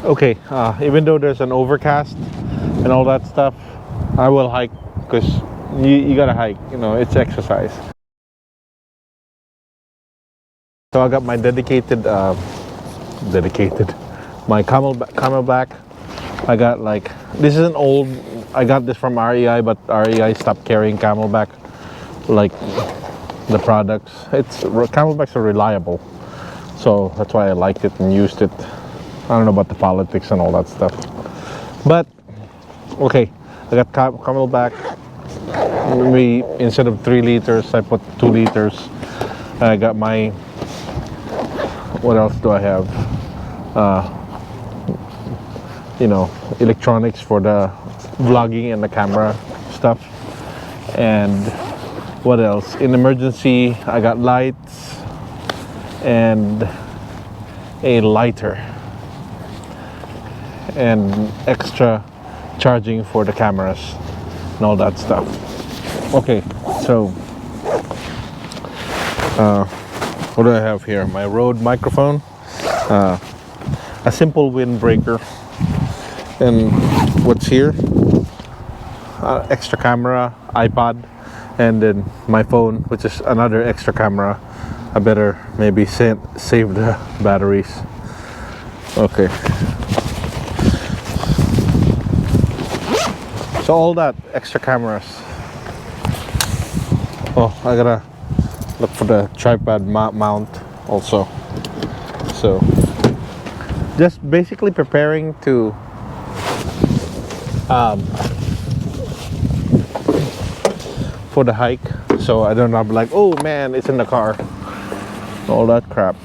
Okay, even though there's an overcast and all that stuff, I will hike because you gotta hike, you know, it's exercise. So I got my dedicated, my camelback. I got like, this is an old, I got this from REI, but REI stopped carrying camelback, like the products. Camelbacks are reliable, so that's why I liked it and used it. I don't know about the politics and all that stuff, but okay, I got camelback. Maybe instead of 3 liters, I put 2 liters. I got my, what else do I have? You know, electronics for the vlogging and the camera stuff. And what else? In emergency, I got lights and a lighter and extra charging for the cameras and all that stuff. Okay, so what do I have here? My Rode microphone, a simple windbreaker, and what's here? Extra camera, iPod, and then my phone, which is another extra camera. I better maybe save the batteries. Okay. So all that extra cameras. Oh, I gotta look for the tripod mount also. So just basically preparing to for the hike, so I don't have like, oh man, it's in the car, all that crap.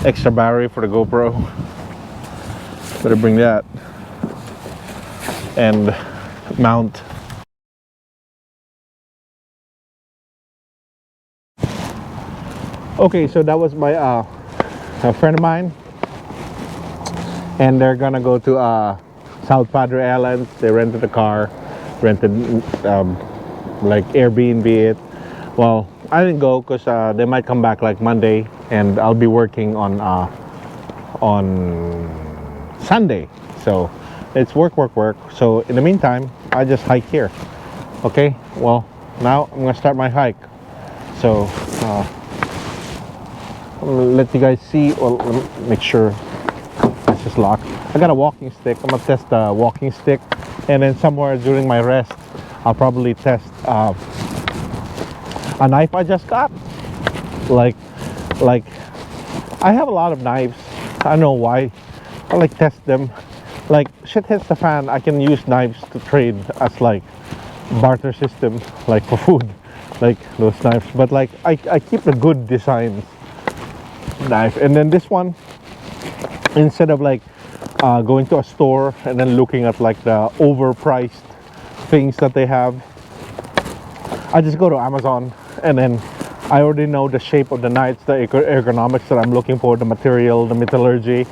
Extra battery for the GoPro, better bring that, and mount. Okay, so that was my a friend of mine, and they're gonna go to South Padre Islands. They rented a car, rented like Airbnb it. Well, I didn't go because they might come back like Monday, and I'll be working on Sunday. So it's work. So in the meantime, I just hike here. Okay, well, now I'm gonna start my hike. So let you guys see. Well, let me make sure this is locked. I got a walking stick. I'm gonna test the walking stick, and then somewhere during my rest, I'll probably test a knife I just got. Like I have a lot of knives. I don't know why. I like test them. Like shit hits the fan, I can use knives to trade as like barter system, like for food, like those knives. But like I keep the good designs knife, and then this one, instead of like going to a store and then looking at like the overpriced things that they have, I just go to Amazon, and then I already know the shape of the knives, the ergonomics that I'm looking for, the material, the metallurgy,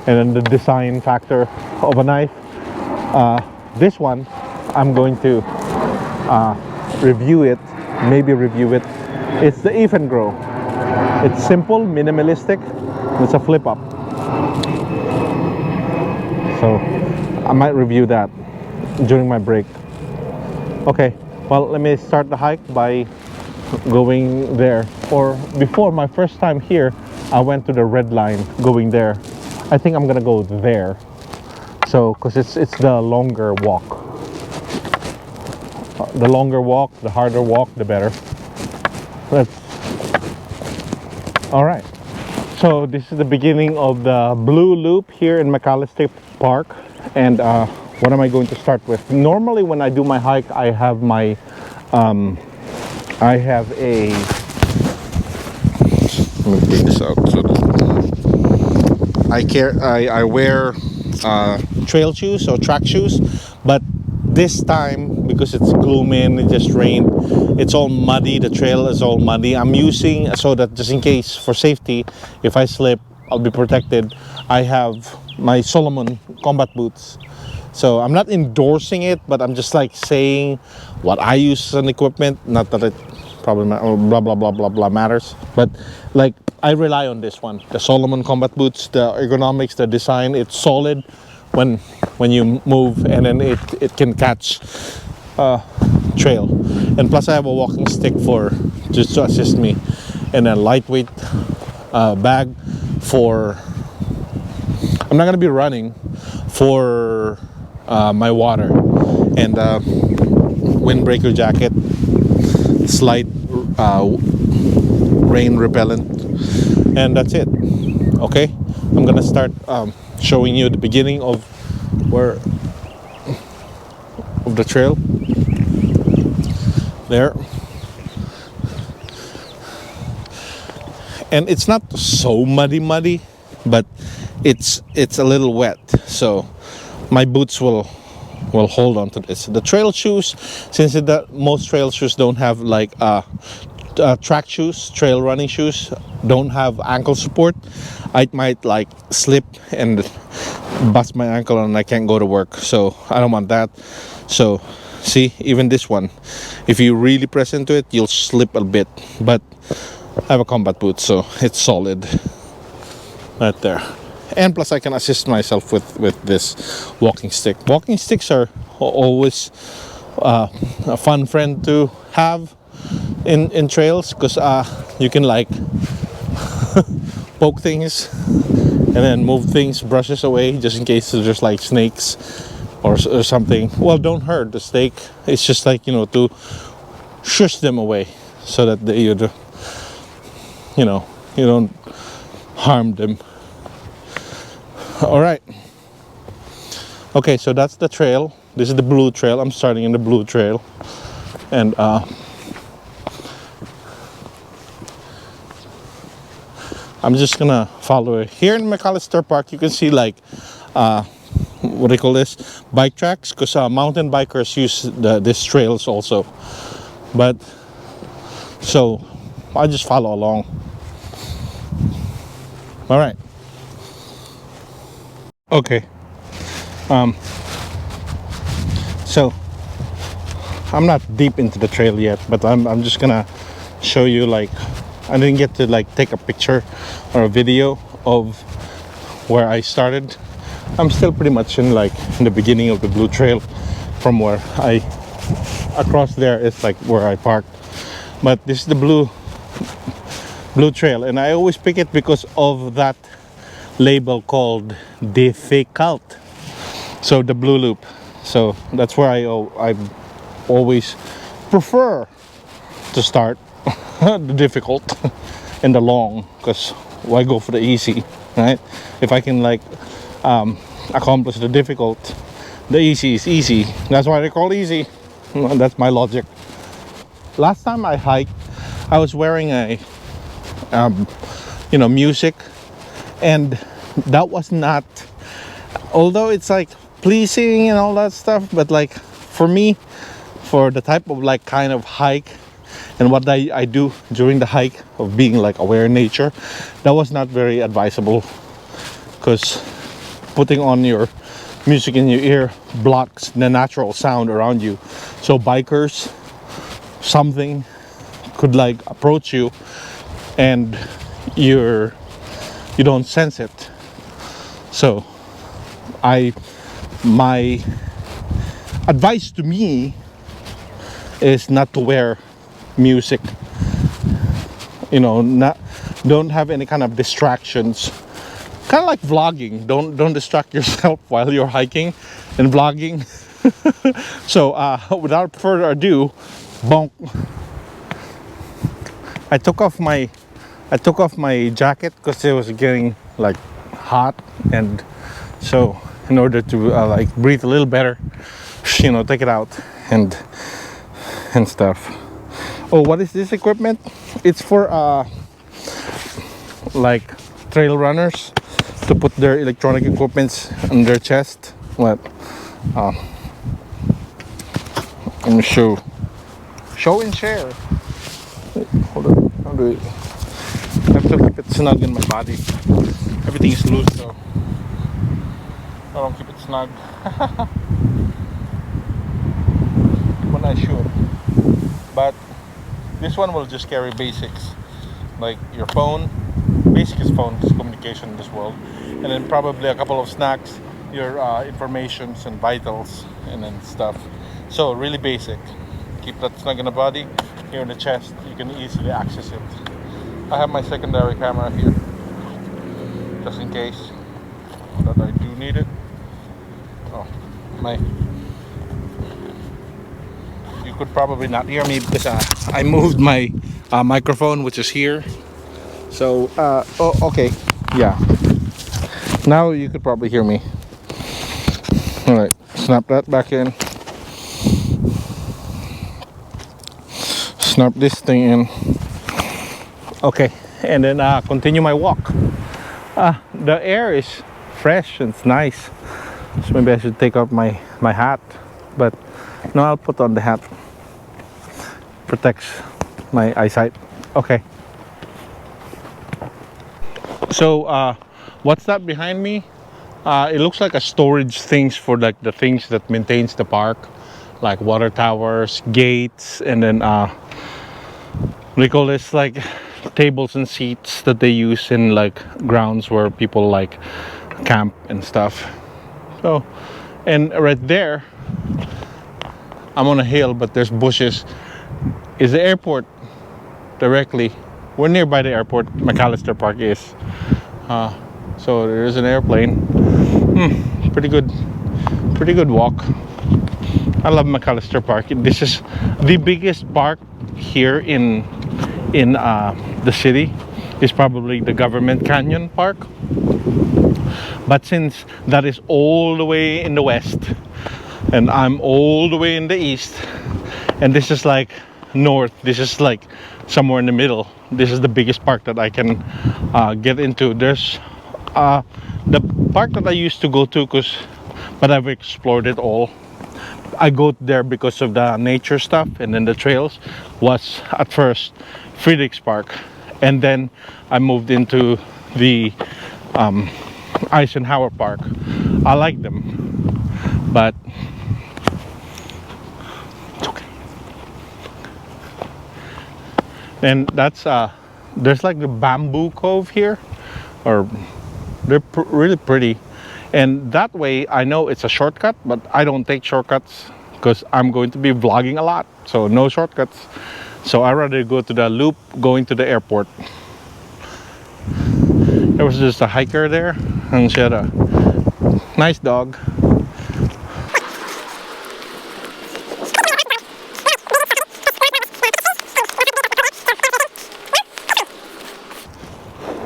and then the design factor of a knife. This one, I'm going to review it, maybe review it. It's the Even Grow. It's simple, minimalistic. It's a flip up. So I might review that during my break. Okay, well, let me start the hike by going there. Or before, my first time here, I went to the red line going there. I think I'm gonna go there. So, because it's the longer walk. The longer walk, the harder walk, the better. All right. So this is the beginning of the Blue Loop here in McAllister Park. And what am I going to start with? Normally when I do my hike, I have my I have a, let me bring this out. So I wear trail shoes or track shoes, but this time, because it's gloomy and it just rained, it's all muddy. The trail is all muddy. I'm using, so that just in case, for safety, if I slip, I'll be protected. I have my Solomon combat boots. So I'm not endorsing it, but I'm just like saying what I use as an equipment. Not that it probably blah blah blah blah blah matters, but like I rely on this one, the Solomon combat boots. The ergonomics, the design, it's solid when you move, and then it can catch trail. And plus I have a walking stick for just to assist me, and a lightweight bag for, I'm not gonna be running, for my water, and windbreaker jacket, slight rain repellent, and that's it. Okay, I'm gonna start showing you the beginning of the trail there. And it's not so muddy, but it's a little wet, so my boots will hold on to this. The trail shoes, since most trail shoes don't have like track shoes, trail running shoes don't have ankle support, I might like slip and bust my ankle and I can't go to work, so I don't want that. So see, even this one, if you really press into it, you'll slip a bit, but I have a combat boot, so it's solid right there. And plus I can assist myself with this walking stick. Walking sticks are always a fun friend to have in trails, because you can like poke things and then move things, brushes away, just in case there's like snakes or something. Well, don't hurt the snake, it's just like, you know, to shush them away so that you don't harm them. All right, okay, so that's the trail. This is the blue trail. I'm starting in the blue trail, and I'm just gonna follow it. Here in McAllister Park, you can see like what do you call this, bike tracks, because mountain bikers use these trails also. But so I just follow along. All right. Okay. So I'm not deep into the trail yet, but I'm just gonna show you, like, I didn't get to like take a picture or a video of where I started. I'm still pretty much in the beginning of the blue trail. From where across there is like where I parked, but this is the blue trail, and I always pick it because of that label called difficult, so the blue loop. So that's where I always prefer to start the difficult and the long, because why go for the easy, right? If I can like accomplish the difficult, the easy is easy. That's why they call easy. That's my logic. Last time I hiked, I was wearing a music, and that was not, although it's like pleasing and all that stuff, but like for me, for the type of like kind of hike and what I do during the hike of being like aware in nature, that was not very advisable, because putting on your music in your ear blocks the natural sound around you. So bikers, something could like approach you and you don't sense it. So my advice to me is not to wear music, don't have any kind of distractions, kind of like vlogging. Don't distract yourself while you're hiking and vlogging. So without further ado, bonk, I took off my jacket because it was getting like hot, and so in order to like breathe a little better, take it out and stuff. Oh, what is this equipment? It's for like trail runners to put their electronic equipments on their chest. What? Let me show and share. Hold on, how do it? I have to keep it snug in my body. Everything is loose, so I don't keep it snug when I shoot. But this one will just carry basics. like your phone, basic is phone, is communication in this world, and then probably a couple of snacks, your informations and vitals, and then stuff. So really basic. Keep that snug in the body. Here in the chest, you can easily access it. I have my secondary camera here, just in case that I do need it. Oh, you could probably not hear me because I moved my microphone, which is here. So, oh, okay, yeah. Now you could probably hear me. All right, snap that back in. Snap this thing in. Okay, and then continue my walk. The air is fresh and it's nice. So maybe I should take off my hat, but no, I'll put on the hat. Protects my eyesight. Okay. So what's that behind me? It looks like a storage things for like the things that maintains the park, like water towers, gates, and then we call this like tables and seats that they use in like grounds where people like camp and stuff. So, and right there, I'm on a hill, but there's bushes, is the airport directly. We're nearby the airport, McAllister Park is. So there is an airplane. Pretty good walk. I love McAllister Park. This is the biggest park here in the city. Is probably the Government Canyon Park. But since that is all the way in the west, and I'm all the way in the east, and this is like north, this is like somewhere in the middle. This is the biggest park that I can get into. There's the park that I used to go to, but I've explored it all. I go there because of the nature stuff, and then the trails was at first Friedrichs Park, and then I moved into the Eisenhower Park. I like them, but it's okay. And that's there's like the bamboo cove here, or they're really pretty. And that way I know it's a shortcut, but I don't take shortcuts because I'm going to be vlogging a lot, so no shortcuts. So I rather go to the loop going to the airport. There was just a hiker there, and she had a nice dog.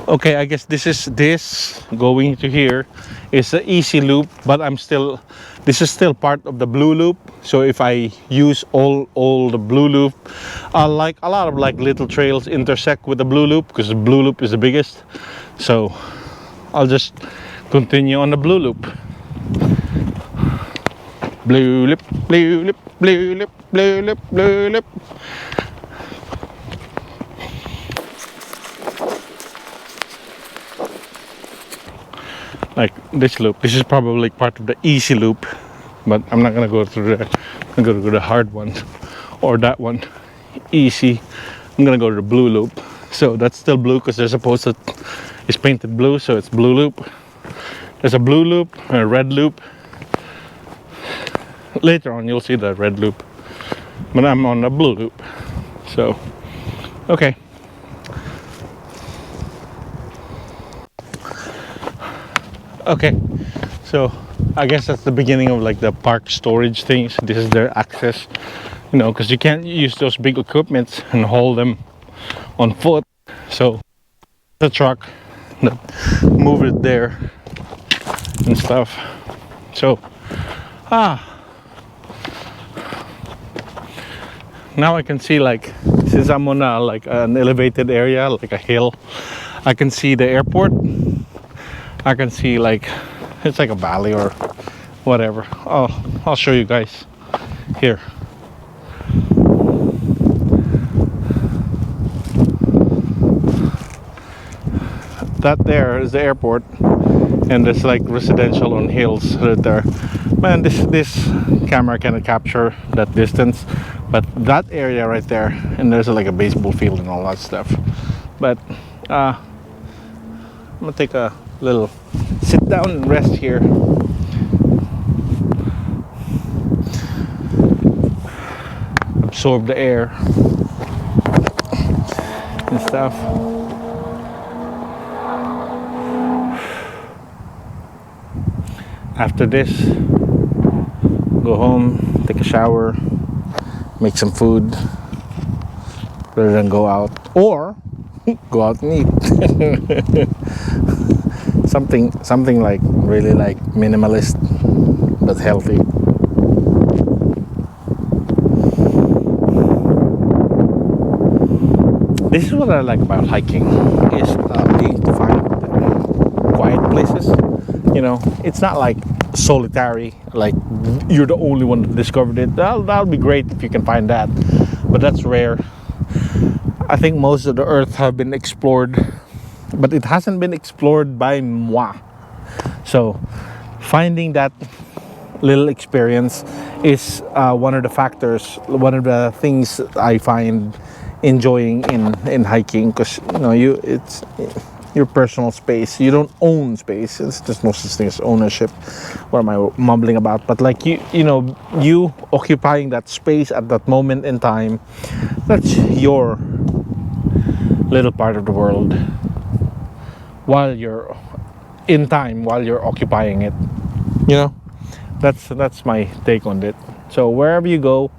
Okay, I guess this going to here is an easy loop, but this is still part of the blue loop. So if I use all the blue loop, like a lot of like little trails intersect with the blue loop, because the blue loop is the biggest. So I'll just continue on the blue loop. Blue loop, blue loop, blue loop, blue loop, blue loop. Like this loop, this is probably part of the easy loop, but I'm not gonna go through I'm gonna go to the hard one, or that one, easy. I'm gonna go to the blue loop. So that's still blue because they're supposed to, it's painted blue, so it's blue loop. There's a blue loop and a red loop. Later on you'll see the red loop, but I'm on the blue loop. So okay. Okay, so I guess that's the beginning of like the park storage things. This is their access, you know, because you can't use those big equipments and haul them on foot. So the truck that move it there and stuff. So now I can see, like, since I'm on like an elevated area, like a hill, I can see the airport. I can see, like, it's like a valley or whatever. Oh, I'll show you guys here. That there is the airport, and there's like residential on hills right there. Man, this camera cannot capture that distance, but that area right there, and there's like a baseball field and all that stuff. But I'm gonna take a little sit down and rest here. Absorb the air and stuff. After this, go home, take a shower, make some food, rather than go out, or go out and eat. something like really like minimalist but healthy. This is what I like about hiking, is being to find quiet places. You know, it's not like solitary, like you're the only one that discovered it. That'll be great if you can find that, but that's rare. I think most of the earth have been explored, but it hasn't been explored by moi. So finding that little experience is one of the factors, one of the things I find enjoying in hiking, because you know, it's your personal space. You don't own space. There's no such thing as ownership. What am I mumbling about? But like you know, you occupying that space at that moment in time, that's your little part of the world. While you're in time, while you're occupying it, you know, that's my take on it. So wherever you go,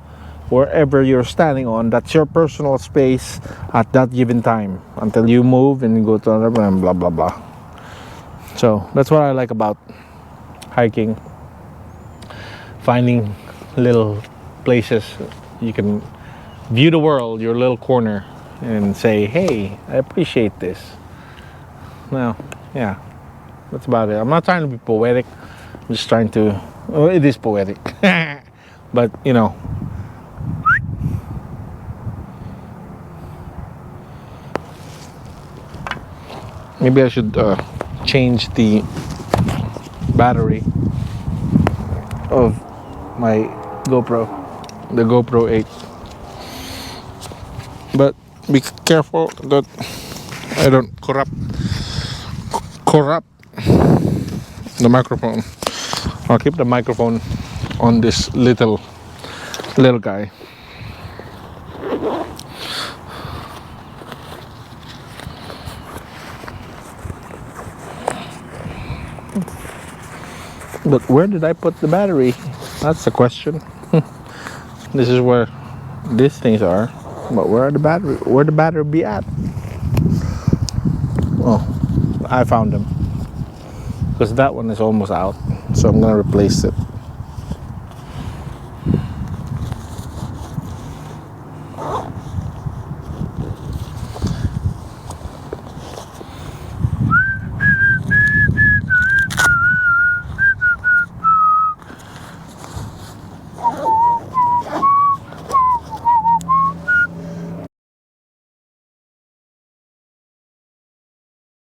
wherever you're standing on, that's your personal space at that given time until you move and you go to another and blah blah blah. So that's what I like about hiking, finding little places you can view the world, your little corner, and say, hey, I appreciate this. Now, yeah, that's about it. I'm not trying to be poetic. I'm just trying to, well, it is poetic. But you know, maybe I should change the battery of my GoPro, the GoPro 8. But be careful that I don't corrupt the microphone. I'll keep the microphone on this little guy. But where did I put the battery? That's the question. This is where these things are. But where the battery be at? Oh, I found them. Because that one is almost out. So I'm gonna replace it.